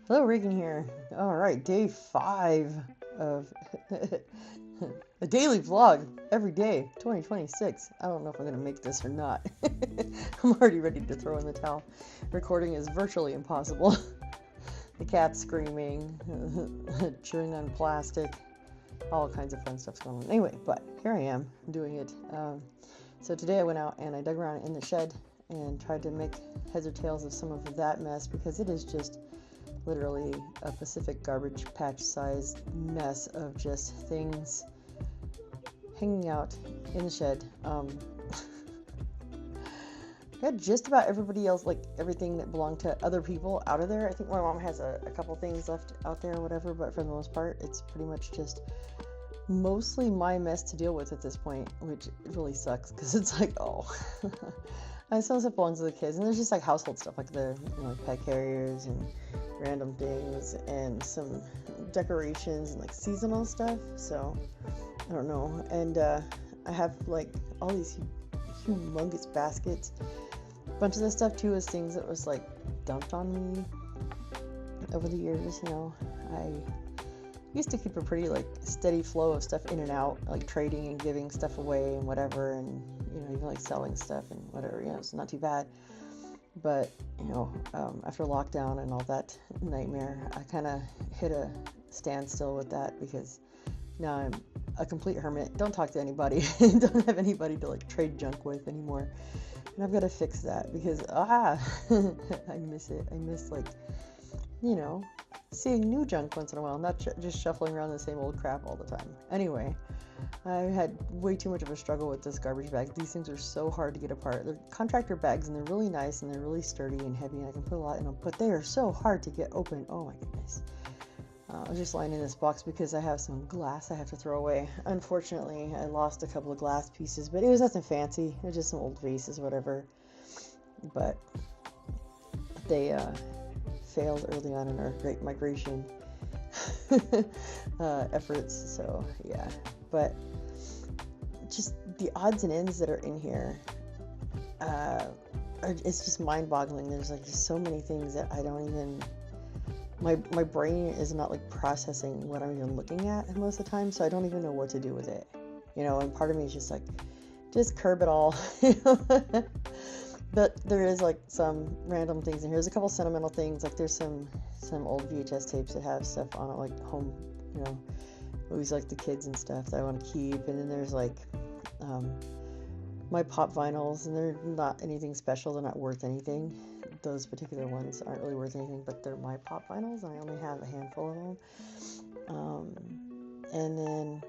Hello, Regan here. All right, day 5 of a daily vlog every day, 2026. I don't know if I'm going to make this or not. I'm already ready to throw in the towel. Recording is virtually impossible. The cat's screaming, chewing on plastic, all kinds of fun stuff's going on. Anyway, but here I am doing it. So today I went out and I dug around in the shed and tried to make heads or tails of some of that mess because it is just literally a Pacific garbage patch sized mess of just things hanging out in the shed. I got just about everybody else, like everything that belonged to other people, out of there. I think my mom has a couple things left out there or whatever, but for the most part, it's pretty much just mostly my mess to deal with at this point, which really sucks because it's like, oh. And some stuff belongs to the kids, and there's just like household stuff, like the like pet carriers and random things, and some decorations and like seasonal stuff. So I don't know. And I have like all these humongous baskets. A bunch of this stuff too is things that was like dumped on me over the years. I used to keep a pretty like steady flow of stuff in and out, like trading and giving stuff away and whatever, and even like selling stuff and whatever. It's not too bad. But after lockdown and all that nightmare, I kind of hit a standstill with that because now I'm a complete hermit. Don't talk to anybody. Don't have anybody to like trade junk with anymore. And I've got to fix that because I miss it. I miss like seeing new junk once in a while, not just shuffling around the same old crap all the time. Anyway, I had way too much of a struggle with this garbage bag. These things are so hard to get apart. They're contractor bags and they're really nice and they're really sturdy and heavy and I can put a lot in them, but they are so hard to get open. Oh my goodness. I was just lying in this box because I have some glass I have to throw away. Unfortunately, I lost a couple of glass pieces, but it was nothing fancy. It was just some old vases, whatever. But they failed early on in our Great Migration efforts. So yeah, but just the odds and ends that are in here, it's just mind-boggling. There's like just so many things that I don't even. My brain is not like processing what I'm even looking at most of the time, so I don't even know what to do with it. And part of me is just like, just curb it all. But there is like some random things in here. There's a couple sentimental things, like there's some old VHS tapes that have stuff on it, like home, movies like The Kids and stuff that I want to keep. And then there's like my pop vinyls, and they're not anything special. They're not worth anything. Those particular ones aren't really worth anything, but they're my pop vinyls, and I only have a handful of them. And then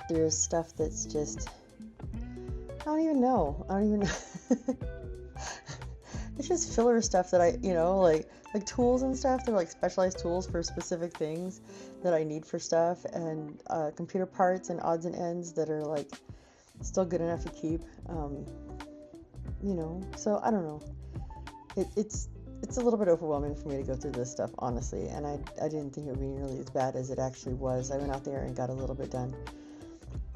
there's stuff that's just, I don't even know. It's just filler stuff that I, like tools and stuff. They're like specialized tools for specific things that I need for stuff, and computer parts and odds and ends that are like still good enough to keep. So I don't know. It's a little bit overwhelming for me to go through this stuff, honestly, and I didn't think it would be nearly as bad as it actually was. I went out there and got a little bit done.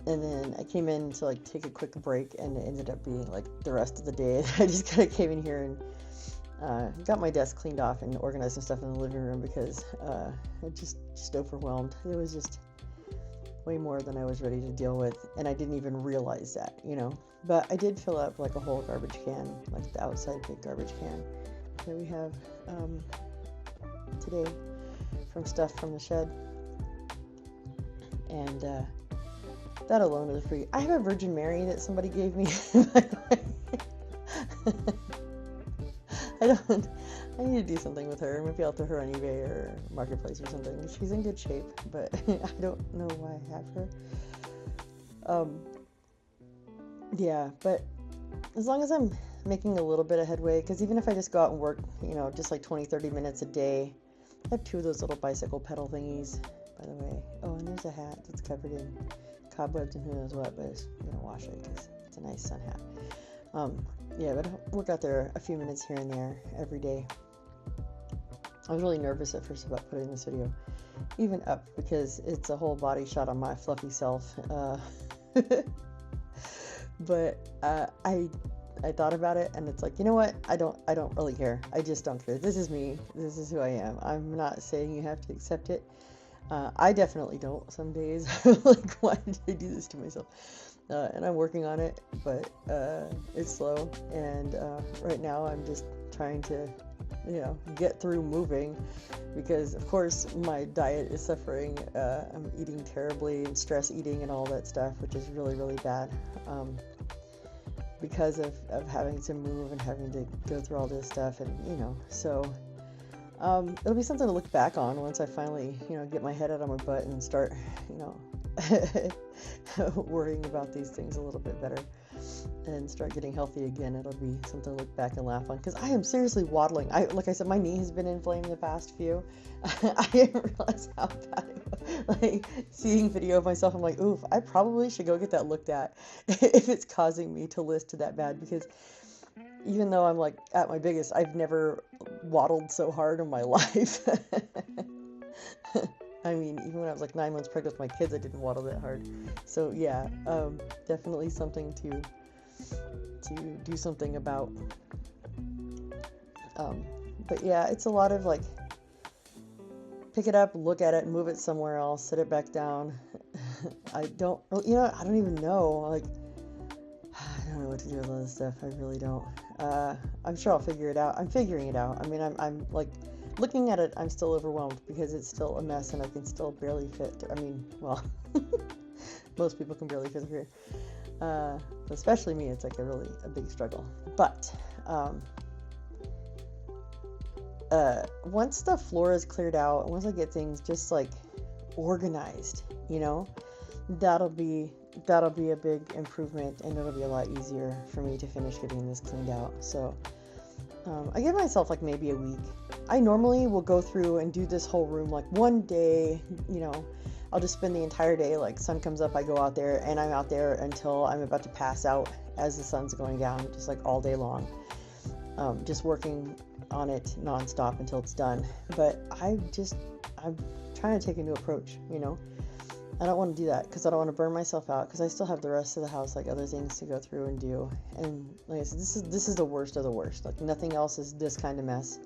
And then I came in to like take a quick break, and it ended up being like the rest of the day. I just kind of came in here and got my desk cleaned off and organized some stuff in the living room because I just overwhelmed. It was just way more than I was ready to deal with, and I didn't even realize that, But I did fill up like a whole garbage can, like the outside big garbage can that we have today from stuff from the shed. And that alone is free. I have a Virgin Mary that somebody gave me. I need to do something with her. Maybe I'll throw her on eBay or Marketplace or something. She's in good shape, but I don't know why I have her. Yeah, but as long as I'm making a little bit of headway, because even if I just go out and work, just like 20-30 minutes a day. I have 2 of those little bicycle pedal thingies, by the way. Oh, and there's a hat that's covered in cobwebs and who knows what, but I'm gonna wash it because it's a nice sun hat. Yeah, but I work out there a few minutes here and there every day. I was really nervous at first about putting this video even up because it's a whole body shot on my fluffy self. But I I thought about it, and it's like, you know what? I don't really care. I just don't care. This is me. This is who I am. I'm not saying you have to accept it. I definitely don't some days. Like, why did I do this to myself? And I'm working on it, but it's slow. And right now I'm just trying to, get through moving, because of course my diet is suffering. I'm eating terribly and stress eating and all that stuff, which is really, really bad. Because of having to move and having to go through all this stuff, and so it'll be something to look back on once I finally get my head out of my butt and start worrying about these things a little bit better and start getting healthy again. It'll be something to look back and laugh on, because I am seriously waddling. Like I said, my knee has been inflamed the past few. I didn't realize how bad it was. Like, seeing video of myself, I'm like, oof, I probably should go get that looked at if it's causing me to list that bad, because even though I'm like at my biggest, I've never waddled so hard in my life. I mean, even when I was like 9 months pregnant with my kids, I didn't waddle that hard. So yeah, definitely something to do something about. But yeah, it's a lot of like, pick it up, look at it, move it somewhere else, set it back down. I don't even know. Like, I don't know what to do with all this stuff. I really don't. I'm sure I'll figure it out. I'm figuring it out. I mean, I'm like, looking at it, I'm still overwhelmed because it's still a mess and I can still barely fit. I mean, well, most people can barely fit here. Especially me, it's like a big struggle. But once the floor is cleared out, once I get things just like organized, that'll be a big improvement, and it'll be a lot easier for me to finish getting this cleaned out. So I give myself like maybe a week. I normally will go through and do this whole room like one day. I'll just spend the entire day, like sun comes up, I go out there, and I'm out there until I'm about to pass out as the sun's going down, just like all day long, just working on it nonstop until it's done. But I'm trying to take a new approach. I don't want to do that because I don't want to burn myself out, because I still have the rest of the house, like other things to go through and do. And like I said, this is the worst of the worst. Like, nothing else is this kind of mess.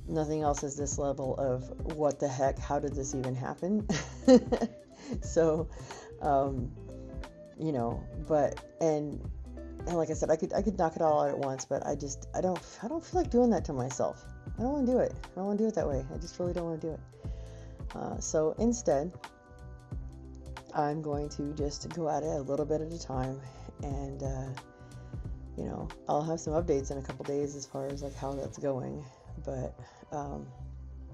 Nothing else is this level of what the heck, how did this even happen? So, but and like I said, I could knock it all out at once, but I don't feel like doing that to myself. I don't want to do it. I don't want to do it that way. I just really don't want to do it. So instead, I'm going to just go at it a little bit at a time, and I'll have some updates in a couple days as far as like how that's going. But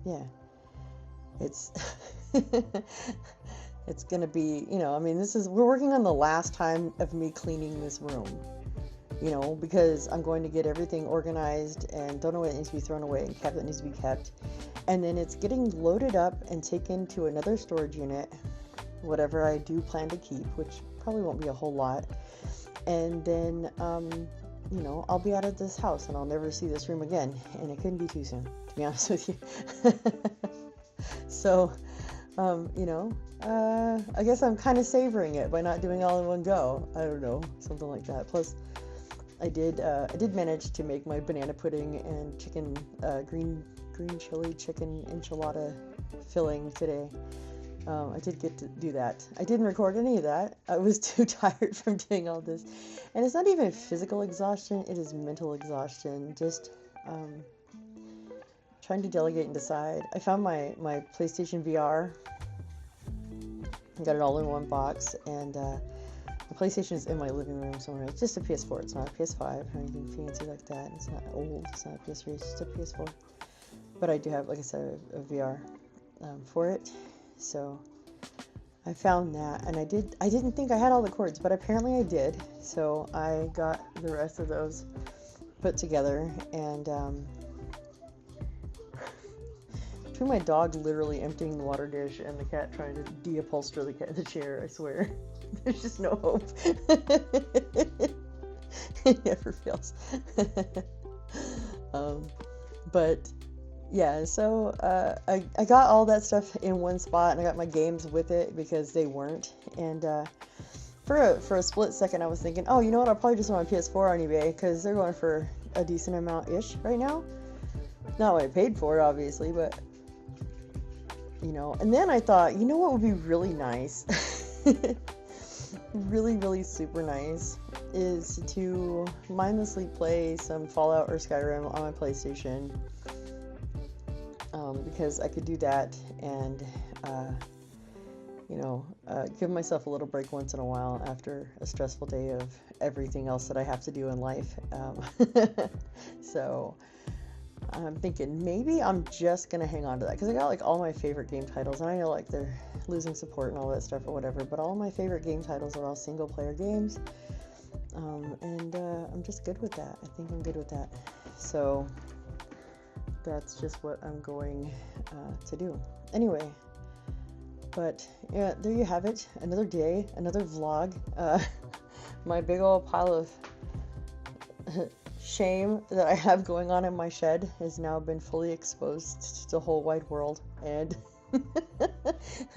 yeah, it's it's gonna be, I mean, we're working on the last time of me cleaning this room, because I'm going to get everything organized and don't know what needs to be thrown away and kept that needs to be kept, and then it's getting loaded up and taken to another storage unit, whatever I do plan to keep, which probably won't be a whole lot. And then I'll be out of this house and I'll never see this room again, and it couldn't be too soon, to be honest with you. So I guess I'm kind of savoring it by not doing it all in one go. I don't know, something like that. Plus I did manage to make my banana pudding and chicken green chili chicken enchilada filling today. I did get to do that. I didn't record any of that. I was too tired from doing all this. And it's not even physical exhaustion, it is mental exhaustion. Just trying to delegate and decide. I found my PlayStation VR. I got it all in one box, and the PlayStation is in my living room somewhere. It's just a PS4. It's not a PS5 or anything fancy like that. It's not old. It's not a PS3. It's just a PS4. But I do have, like I said, a VR for it. So I found that, and I didn't think I had all the cords, but apparently I did. So I got the rest of those put together, and between my dog literally emptying the water dish and the cat trying to de-upholster the chair, I swear, there's just no hope. It never fails. But yeah, so I got all that stuff in one spot, and I got my games with it because they weren't. And For a split second, I was thinking, oh, you know what? I'll probably just want my PS4 on eBay because they're going for a decent amount ish right now. Not what I paid for it, obviously, but you know. And then I thought, you know what would be really nice, really, really super nice, is to mindlessly play some Fallout or Skyrim on my PlayStation. Because I could do that and, you know, give myself a little break once in a while after a stressful day of everything else that I have to do in life. So I'm thinking maybe I'm just gonna hang on to that because I got like all my favorite game titles, and I know like they're losing support and all that stuff or whatever, but all my favorite game titles are all single player games. And I'm just good with that. I think I'm good with that. So that's just what I'm going to do. Anyway, but yeah, there you have it. Another day, another vlog. My big old pile of shame that I have going on in my shed has now been fully exposed to the whole wide world, and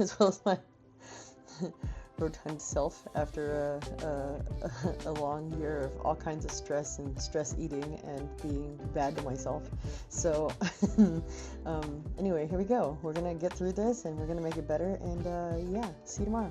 as well as my rotund self after a long year of all kinds of stress and stress eating and being bad to myself. So anyway, here we go. We're gonna get through this and we're gonna make it better, and yeah, see you tomorrow.